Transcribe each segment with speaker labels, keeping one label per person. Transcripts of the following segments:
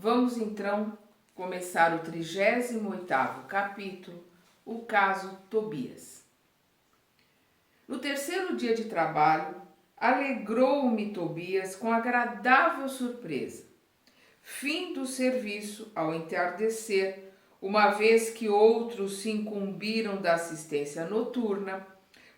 Speaker 1: Vamos então começar o 38º capítulo, o caso Tobias. No terceiro dia de trabalho, alegrou-me Tobias com agradável surpresa. Fim do serviço ao entardecer, uma vez que outros se incumbiram da assistência noturna,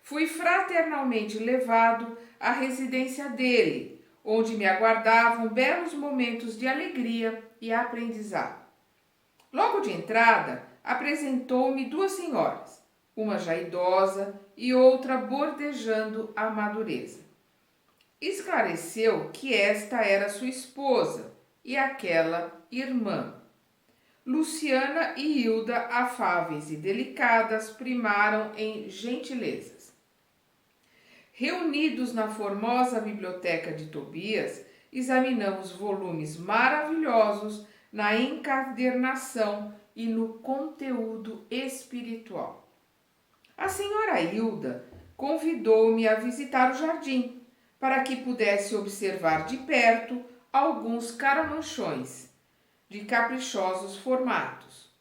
Speaker 1: fui fraternalmente levado à residência dele, onde me aguardavam belos momentos de alegria e aprendizado. Logo de entrada, apresentou-me duas senhoras, uma já idosa e outra bordejando a madureza. Esclareceu que esta era sua esposa e aquela irmã. Luciana e Hilda, afáveis e delicadas, primaram em gentilezas. Reunidos na formosa biblioteca de Tobias, examinamos volumes maravilhosos na encadernação e no conteúdo espiritual. A senhora Hilda convidou-me a visitar o jardim, para que pudesse observar de perto alguns caramanchões de caprichosos formatos.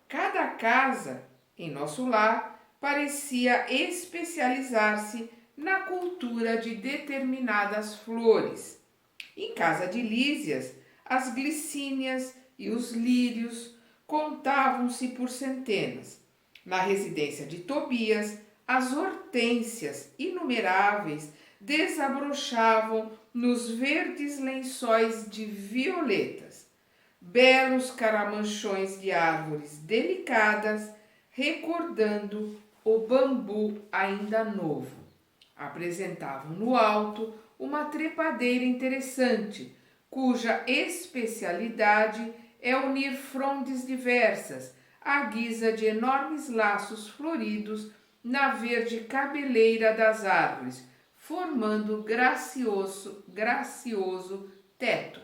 Speaker 1: Cada casa em nosso lar parecia especializar-se na cultura de determinadas flores. Em casa de Lísias, as glicínias e os lírios contavam-se por centenas. Na residência de Tobias, as hortênsias inumeráveis desabrochavam nos verdes lençóis de violetas. Belos caramanchões de árvores delicadas, recordando o bambu ainda novo. Apresentavam no alto uma trepadeira interessante, cuja especialidade é unir frondes diversas, à guisa de enormes laços floridos na verde cabeleira das árvores, formando gracioso teto.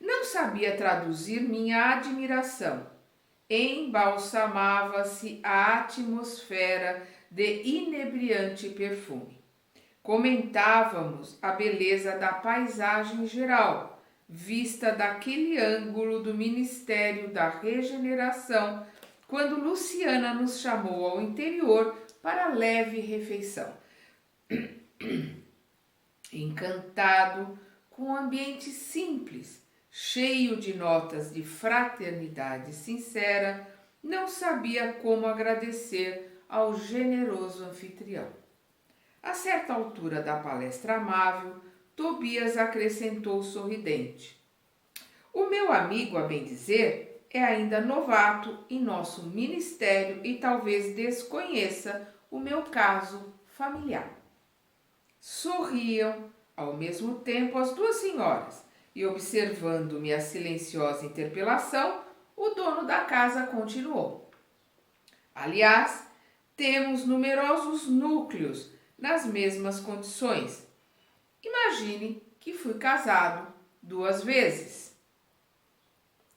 Speaker 1: Não sabia traduzir minha admiração. Embalsamava-se a atmosfera de inebriante perfume. Comentávamos a beleza da paisagem geral, vista daquele ângulo do Ministério da Regeneração, quando Luciana nos chamou ao interior para a leve refeição. Encantado com o ambiente simples, cheio de notas de fraternidade sincera, não sabia como agradecer ao generoso anfitrião. A certa altura da palestra amável, Tobias acrescentou sorridente: "O meu amigo, a bem dizer, é ainda novato em nosso ministério e talvez desconheça o meu caso familiar." Sorriam ao mesmo tempo as duas senhoras e, observando minha silenciosa interpelação, o dono da casa continuou: "Aliás, temos numerosos núcleos nas mesmas condições. Imagine que fui casado 2 vezes."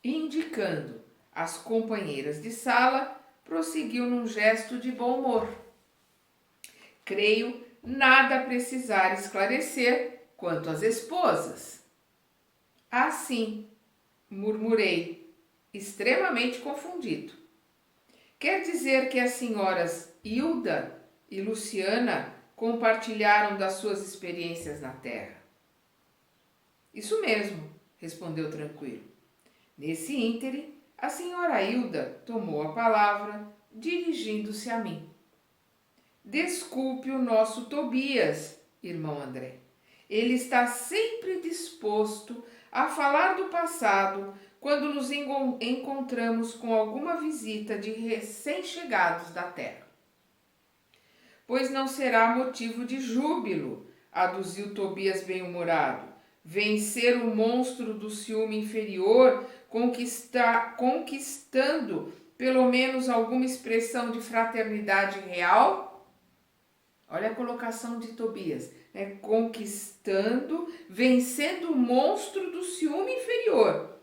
Speaker 1: Indicando as companheiras de sala, prosseguiu num gesto de bom humor: "Creio nada precisar esclarecer quanto às esposas." "Ah, sim", murmurei, extremamente confundido. "Quer dizer que as senhoras Hilda e Luciana compartilharam das suas experiências na Terra?" "Isso mesmo", respondeu tranquilo. Nesse íntere, a senhora Hilda tomou a palavra, dirigindo-se a mim: "Desculpe o nosso Tobias, irmão André. Ele está sempre disposto a falar do passado quando nos encontramos com alguma visita de recém-chegados da Terra." "Pois não será motivo de júbilo", aduziu Tobias bem-humorado, "vencer o monstro do ciúme inferior, conquistando pelo menos alguma expressão de fraternidade real?" Olha a colocação de Tobias, né? Vencendo o monstro do ciúme inferior,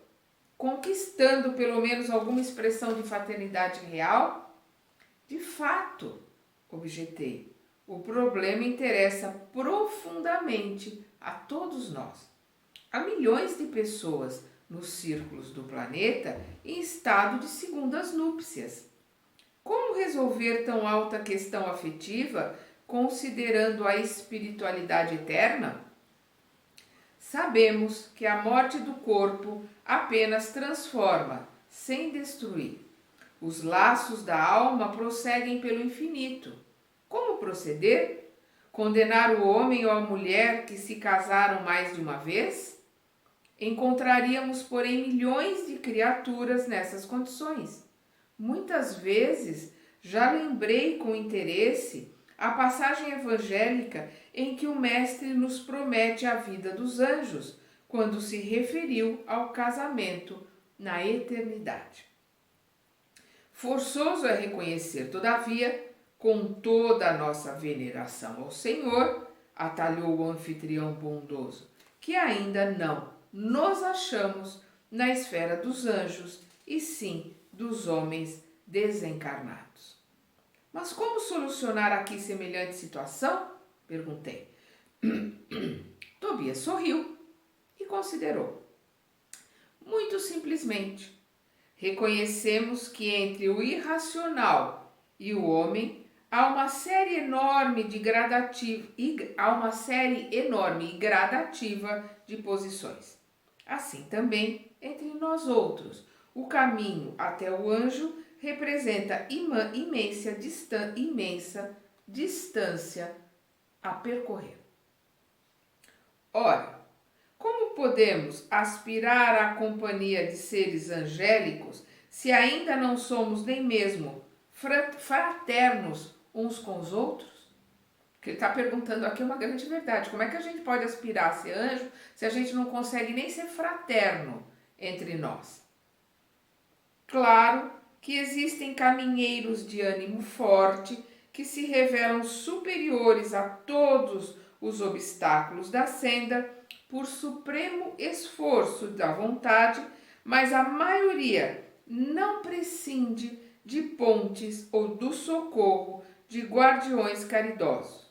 Speaker 1: conquistando pelo menos alguma expressão de fraternidade real? "De fato", objetei, "o problema interessa profundamente a todos nós." há milhões de pessoas nos círculos do planeta em estado de segundas núpcias. Como resolver tão alta questão afetiva considerando a espiritualidade eterna? Sabemos que a morte do corpo apenas transforma, sem destruir. Os laços da alma prosseguem pelo infinito. Como proceder? Condenar o homem ou a mulher que se casaram mais de uma vez? Encontraríamos, porém, milhões de criaturas nessas condições. Muitas vezes já lembrei com interesse a passagem evangélica em que o Mestre nos promete a vida dos anjos, quando se referiu ao casamento na eternidade. Forçoso é reconhecer, todavia, com toda a nossa veneração ao Senhor, atalhou o anfitrião bondoso, que ainda não nos achamos na esfera dos anjos, e sim dos homens desencarnados. Mas como solucionar aqui semelhante situação? Perguntei. Tobias sorriu e considerou. Muito simplesmente, reconhecemos que entre o irracional e o homem há uma série enorme e gradativa de posições. Assim também entre nós outros, o caminho até o anjo representa imensa distância a percorrer. Ora, como podemos aspirar à companhia de seres angélicos se ainda não somos nem mesmo fraternos uns com os outros? O que ele está perguntando aqui é uma grande verdade. Como é que a gente pode aspirar a ser anjo se a gente não consegue nem ser fraterno entre nós? Claro que existem caminheiros de ânimo forte que se revelam superiores a todos os obstáculos da senda por supremo esforço da vontade, mas a maioria não prescinde de pontes ou do socorro de guardiões caridosos.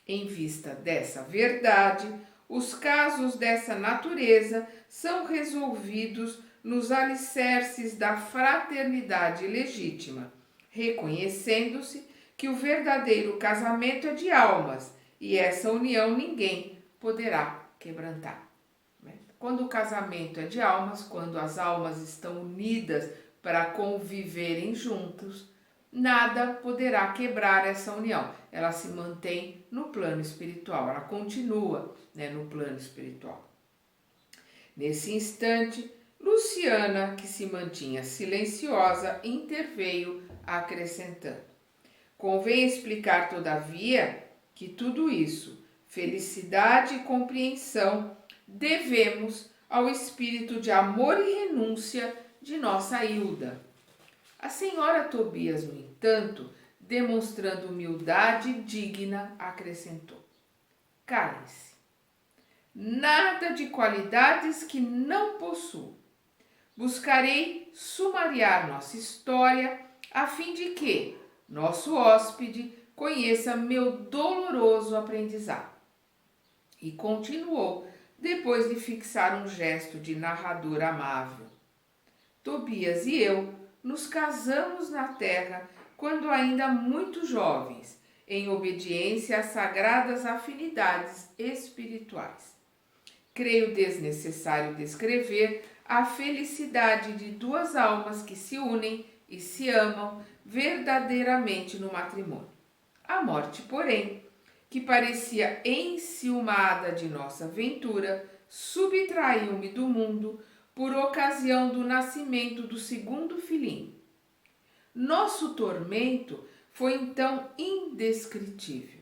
Speaker 1: Em vista dessa verdade, os casos dessa natureza são resolvidos nos alicerces da fraternidade legítima, reconhecendo-se que o verdadeiro casamento é de almas e essa união ninguém poderá quebrantar. Quando o casamento é de almas, quando as almas estão unidas para conviverem juntos, nada poderá quebrar essa união. Ela se mantém no plano espiritual, ela continua, no plano espiritual. Nesse instante, Luciana, que se mantinha silenciosa, interveio acrescentando: convém explicar, todavia, que tudo isso, felicidade e compreensão, devemos ao espírito de amor e renúncia de nossa Hilda. A senhora Tobias, no entanto, demonstrando humildade digna, acrescentou: calem-se. Nada de qualidades que não possuo. Buscarei sumariar nossa história a fim de que nosso hóspede conheça meu doloroso aprendizado. E continuou, depois de fixar um gesto de narrador amável. Tobias e eu nos casamos na terra quando ainda muito jovens, em obediência às sagradas afinidades espirituais. Creio desnecessário descrever a felicidade de duas almas que se unem e se amam verdadeiramente no matrimônio. A morte, porém, que parecia enciumada de nossa ventura, subtraiu-me do mundo por ocasião do nascimento do segundo filhinho. Nosso tormento foi então indescritível.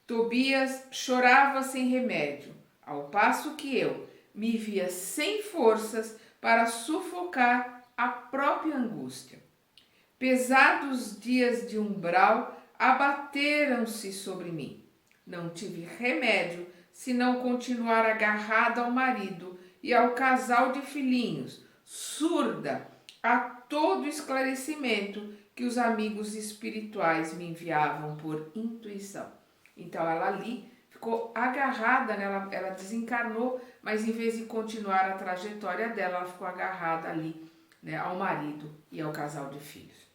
Speaker 1: Tobias chorava sem remédio, ao passo que eu me via sem forças para sufocar a própria angústia. Pesados dias de umbral abateram-se sobre mim. Não tive remédio senão continuar agarrada ao marido e ao casal de filhinhos, surda a todo esclarecimento que os amigos espirituais me enviavam por intuição. Então ela ali ficou agarrada nela, ela desencarnou, mas em vez de continuar a trajetória dela, ela ficou agarrada ali, né, ao marido e ao casal de filhos.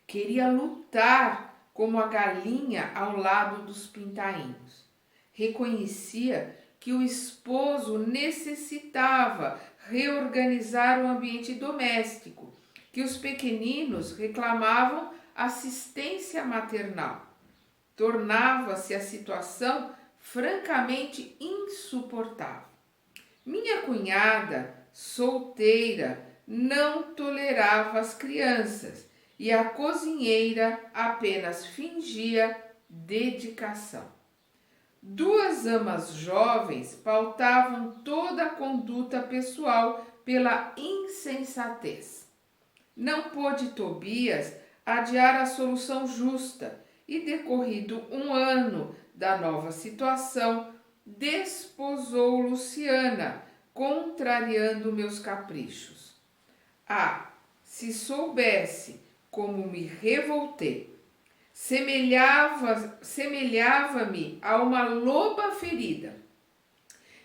Speaker 1: Queria lutar como a galinha ao lado dos pintainhos. Reconhecia que o esposo necessitava reorganizar o ambiente doméstico, que os pequeninos reclamavam assistência maternal. Tornava-se a situação francamente insuportável. Minha cunhada, solteira, não tolerava as crianças e a cozinheira apenas fingia dedicação. Duas amas jovens pautavam toda a conduta pessoal pela insensatez. Não pôde Tobias adiar a solução justa e, decorrido um ano da nova situação, desposou Luciana, contrariando meus caprichos. Ah, se soubesse como me revoltei! Semelhava-me a uma loba ferida.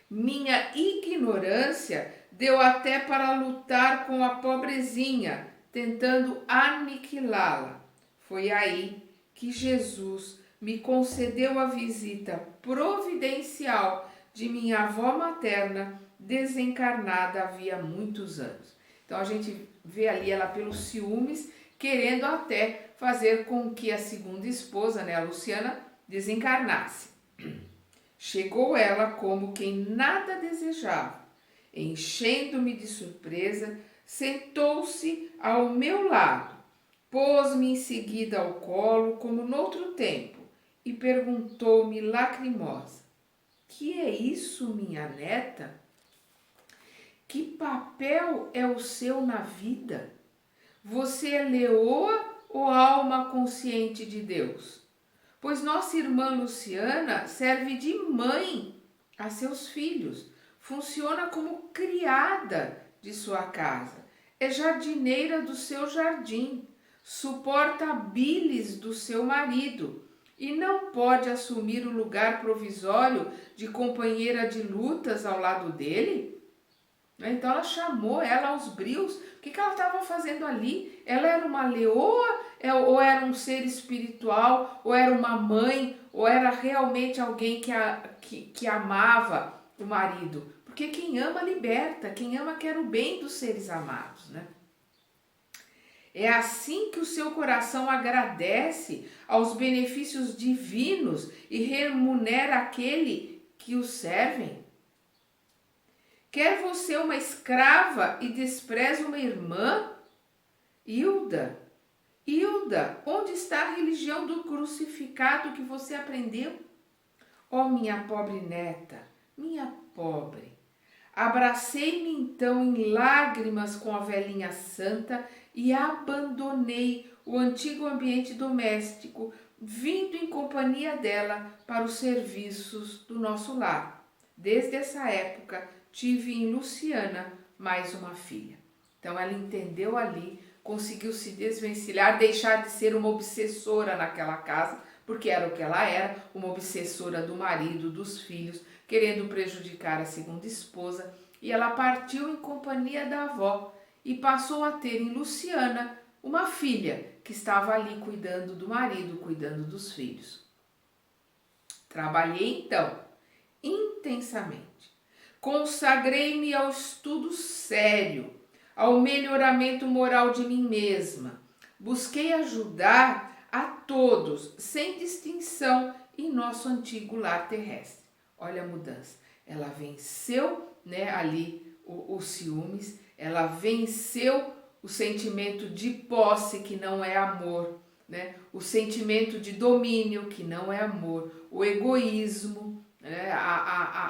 Speaker 1: Minha ignorância deu até para lutar com a pobrezinha, tentando aniquilá-la. Foi aí que Jesus me concedeu a visita providencial de minha avó materna, desencarnada havia muitos anos. Então a gente vê ali ela pelos ciúmes, querendo até fazer com que a segunda esposa, né, a Luciana, desencarnasse. Chegou ela como quem nada desejava. Enchendo-me de surpresa, sentou-se ao meu lado, pôs-me em seguida ao colo, como noutro tempo, e perguntou-me lacrimosa: que é isso, minha neta? Que papel é o seu na vida? Você é leoa ou alma consciente de Deus? Pois nossa irmã Luciana serve de mãe a seus filhos, funciona como criada de sua casa, é jardineira do seu jardim, suporta a bilis do seu marido e não pode assumir o lugar provisório de companheira de lutas ao lado dele? Então ela chamou ela aos brios. O que ela estava fazendo ali? Ela era uma leoa ou era um ser espiritual, ou era uma mãe, ou era realmente alguém que amava o marido? Porque quem ama liberta, quem ama quer o bem dos seres amados, né? É assim que o seu coração agradece aos benefícios divinos e remunera aquele que o servem? Quer você uma escrava e despreza uma irmã? Hilda, onde está a religião do crucificado que você aprendeu? Oh, minha pobre neta, minha pobre. Abracei-me então em lágrimas com a velhinha santa e abandonei o antigo ambiente doméstico, vindo em companhia dela para os serviços do nosso lar. Desde essa época, tive em Luciana mais uma filha. Então ela entendeu ali, conseguiu se desvencilhar, deixar de ser uma obsessora naquela casa, porque era o que ela era, uma obsessora do marido, dos filhos, querendo prejudicar a segunda esposa, e ela partiu em companhia da avó e passou a ter em Luciana uma filha que estava ali cuidando do marido, cuidando dos filhos. Trabalhei então intensamente. Consagrei-me ao estudo sério, ao melhoramento moral de mim mesma. Busquei ajudar a todos, sem distinção, em nosso antigo lar terrestre. Olha a mudança. Ela venceu, né, ali os ciúmes, ela venceu o sentimento de posse, que não é amor, né? O sentimento de domínio, que não é amor, o egoísmo, né?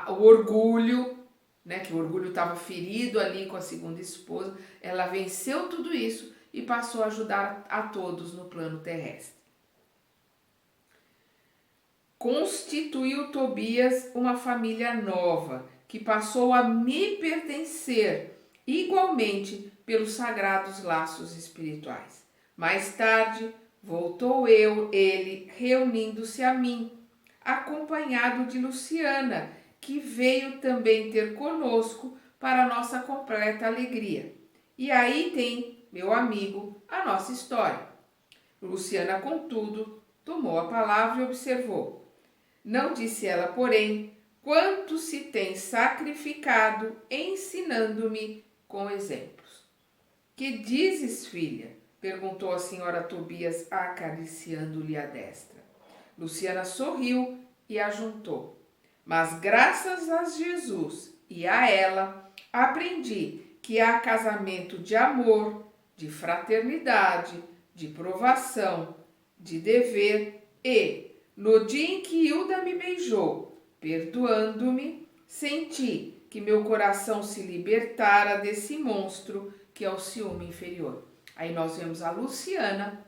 Speaker 1: O orgulho, né, que o orgulho estava ferido ali com a segunda esposa. Ela venceu tudo isso e passou a ajudar a todos no plano terrestre. Constituiu Tobias uma família nova, que passou a me pertencer igualmente pelos sagrados laços espirituais. Mais tarde, voltou ele reunindo-se a mim, acompanhado de Luciana, que veio também ter conosco para nossa completa alegria. E aí tem, meu amigo, a nossa história. Luciana, contudo, tomou a palavra e observou. Não disse ela, porém, quanto se tem sacrificado ensinando-me com exemplos. Que dizes, filha? Perguntou a senhora Tobias, acariciando-lhe a destra. Luciana sorriu e ajuntou. Mas graças a Jesus e a ela, aprendi que há casamento de amor, de fraternidade, de provação, de dever e, no dia em que Hilda me beijou, perdoando-me, senti que meu coração se libertara desse monstro que é o ciúme inferior. Aí nós vemos a Luciana,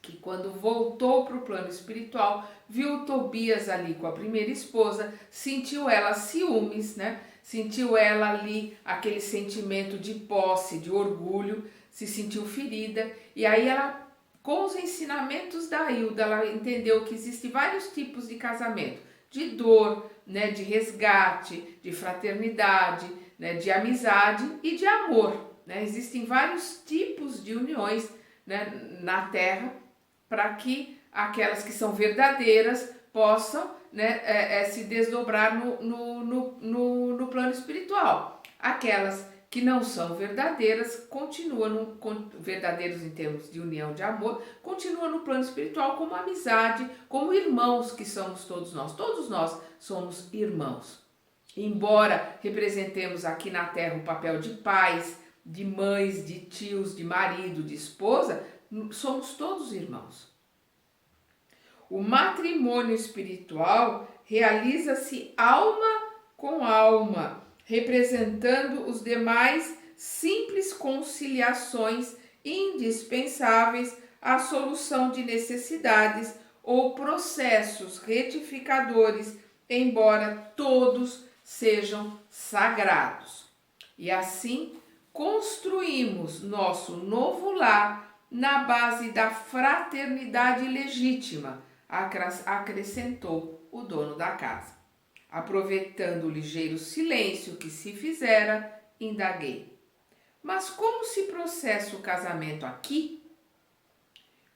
Speaker 1: que quando voltou para o plano espiritual, viu Tobias ali com a primeira esposa, sentiu ela ciúmes, né? Sentiu ela ali aquele sentimento de posse, de orgulho, se sentiu ferida. E aí ela, com os ensinamentos da Hilda, ela entendeu que existem vários tipos de casamento. De dor, né? De resgate, de fraternidade, né? De amizade e de amor. Né? Existem vários tipos de uniões, né? Na Terra, para que aquelas que são verdadeiras possam, né, se desdobrar no plano espiritual. Aquelas que não são verdadeiras continuam, verdadeiros em termos de união, de amor, continuam no plano espiritual como amizade, como irmãos que somos todos nós. Todos nós somos irmãos. Embora representemos aqui na Terra o papel de pais, de mães, de tios, de marido, de esposa, somos todos irmãos. O matrimônio espiritual realiza-se alma com alma, representando os demais simples conciliações indispensáveis à solução de necessidades ou processos retificadores, embora todos sejam sagrados. E assim, construímos nosso novo lar na base da fraternidade legítima, acrescentou o dono da casa. Aproveitando o ligeiro silêncio que se fizera, indaguei. Mas como se processa o casamento aqui?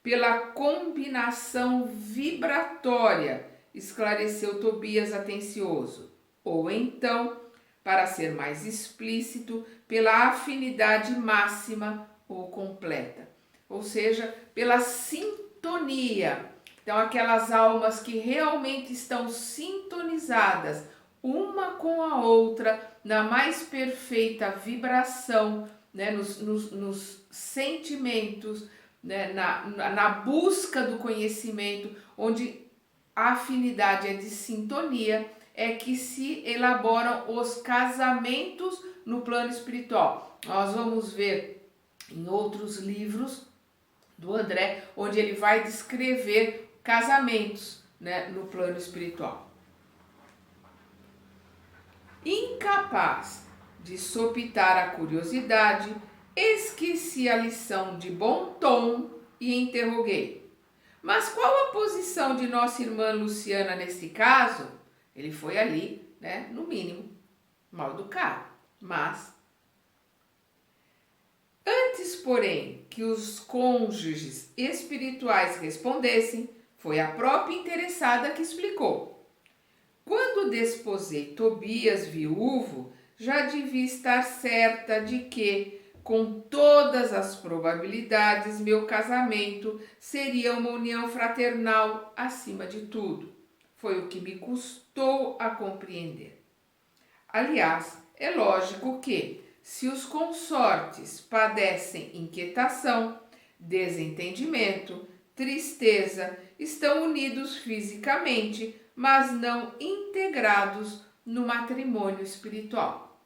Speaker 1: Pela combinação vibratória, esclareceu Tobias atencioso. Ou então, para ser mais explícito, pela afinidade máxima ou completa. Ou seja, pela sintonia. Então, aquelas almas que realmente estão sintonizadas uma com a outra, na mais perfeita vibração, né, nos sentimentos, né, na busca do conhecimento, onde a afinidade é de sintonia, é que se elaboram os casamentos no plano espiritual. Nós vamos ver em outros livros do André, onde ele vai descrever casamentos, né, no plano espiritual. Incapaz de sopitar a curiosidade, esqueci a lição de bom tom e interroguei. Mas qual a posição de nossa irmã Luciana nesse caso? Ele foi ali, né, no mínimo, mal educado, mas... Antes, porém, que os cônjuges espirituais respondessem, foi a própria interessada que explicou. Quando desposei Tobias viúvo, já devia estar certa de que, com todas as probabilidades, meu casamento seria uma união fraternal acima de tudo. Foi o que me custou a compreender. Aliás, é lógico que, se os consortes padecem inquietação, desentendimento, tristeza, estão unidos fisicamente, mas não integrados no matrimônio espiritual.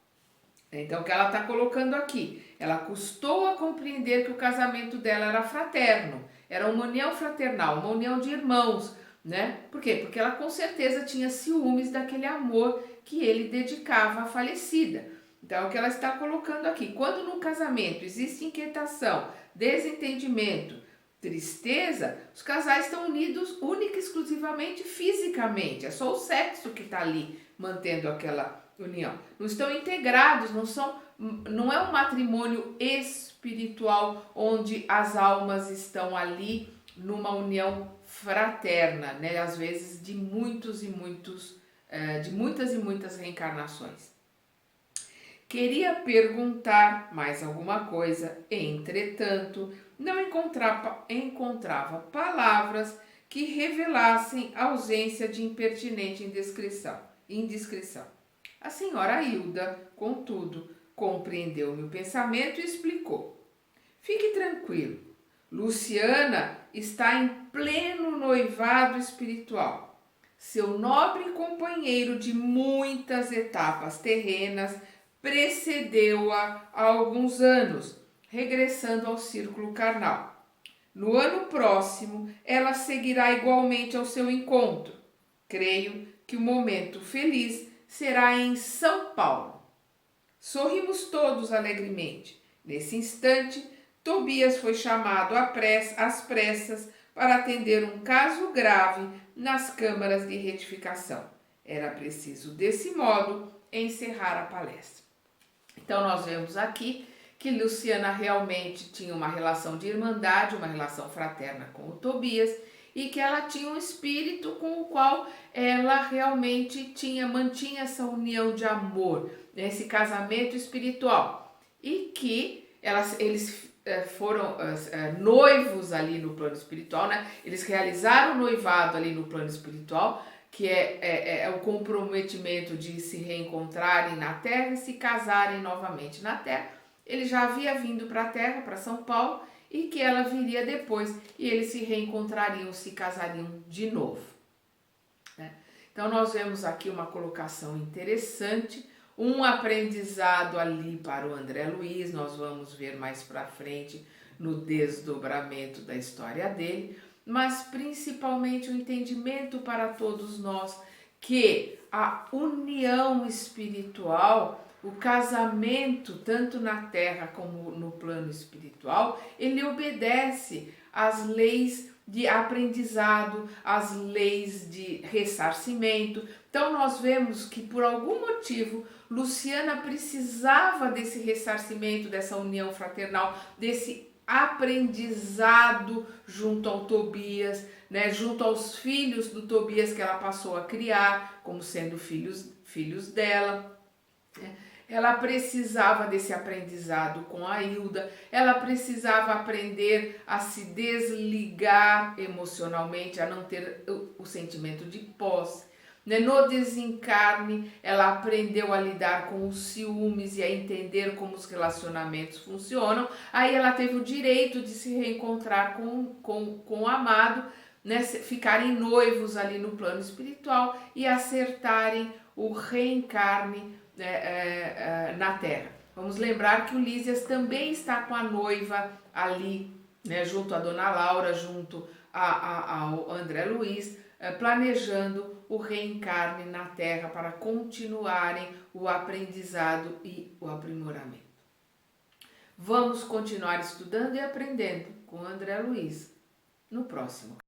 Speaker 1: Então, o que ela está colocando aqui? Ela custou a compreender que o casamento dela era fraterno, era uma união fraternal, uma união de irmãos, né? Por quê? Porque ela com certeza tinha ciúmes daquele amor que ele dedicava à falecida. Então, é o que ela está colocando aqui. Quando no casamento existe inquietação, desentendimento, tristeza, os casais estão unidos única e exclusivamente fisicamente. É só o sexo que está ali mantendo aquela união. Não estão integrados, não é um matrimônio espiritual onde as almas estão ali numa união fraterna, né? Às vezes de muitas e muitas reencarnações. Queria perguntar mais alguma coisa, entretanto, não encontrava palavras que revelassem ausência de impertinente indiscrição. A senhora Hilda, contudo, compreendeu meu pensamento e explicou. Fique tranquilo, Luciana está em pleno noivado espiritual. Seu nobre companheiro de muitas etapas terrenas precedeu-a há alguns anos, regressando ao círculo carnal. No ano próximo, ela seguirá igualmente ao seu encontro. Creio que o momento feliz será em São Paulo. Sorrimos todos alegremente. Nesse instante, Tobias foi chamado às pressas para atender um caso grave nas câmaras de retificação. Era preciso, desse modo, encerrar a palestra. Então, nós vemos aqui que Luciana realmente tinha uma relação de irmandade, uma relação fraterna com o Tobias, e que ela tinha um espírito com o qual ela realmente mantinha essa união de amor, esse casamento espiritual, e que eles foram noivos ali no plano espiritual, né? Eles realizaram o noivado ali no plano espiritual, que é o comprometimento de se reencontrarem na Terra e se casarem novamente na Terra. Ele já havia vindo para a Terra, para São Paulo, e que ela viria depois e eles se reencontrariam, se casariam de novo. Né? Então nós vemos aqui uma colocação interessante, um aprendizado ali para o André Luiz, nós vamos ver mais para frente no desdobramento da história dele, mas principalmente o entendimento para todos nós que a união espiritual, o casamento, tanto na terra como no plano espiritual, ele obedece às leis de aprendizado, às leis de ressarcimento. Então nós vemos que por algum motivo Luciana precisava desse ressarcimento, dessa união fraternal, desse aprendizado junto ao Tobias, né, junto aos filhos do Tobias que ela passou a criar como sendo filhos dela. Ela precisava desse aprendizado com a Hilda, ela precisava aprender a se desligar emocionalmente, a não ter o sentimento de posse. No desencarne, ela aprendeu a lidar com os ciúmes e a entender como os relacionamentos funcionam. Aí ela teve o direito de se reencontrar com o amado, né? Ficarem noivos ali no plano espiritual e acertarem o reencarne na Terra. Vamos lembrar que o Lísias também está com a noiva ali, né, junto à Dona Laura, junto ao André Luiz, planejando o reencarne na Terra para continuarem o aprendizado e o aprimoramento. Vamos continuar estudando e aprendendo com o André Luiz no próximo.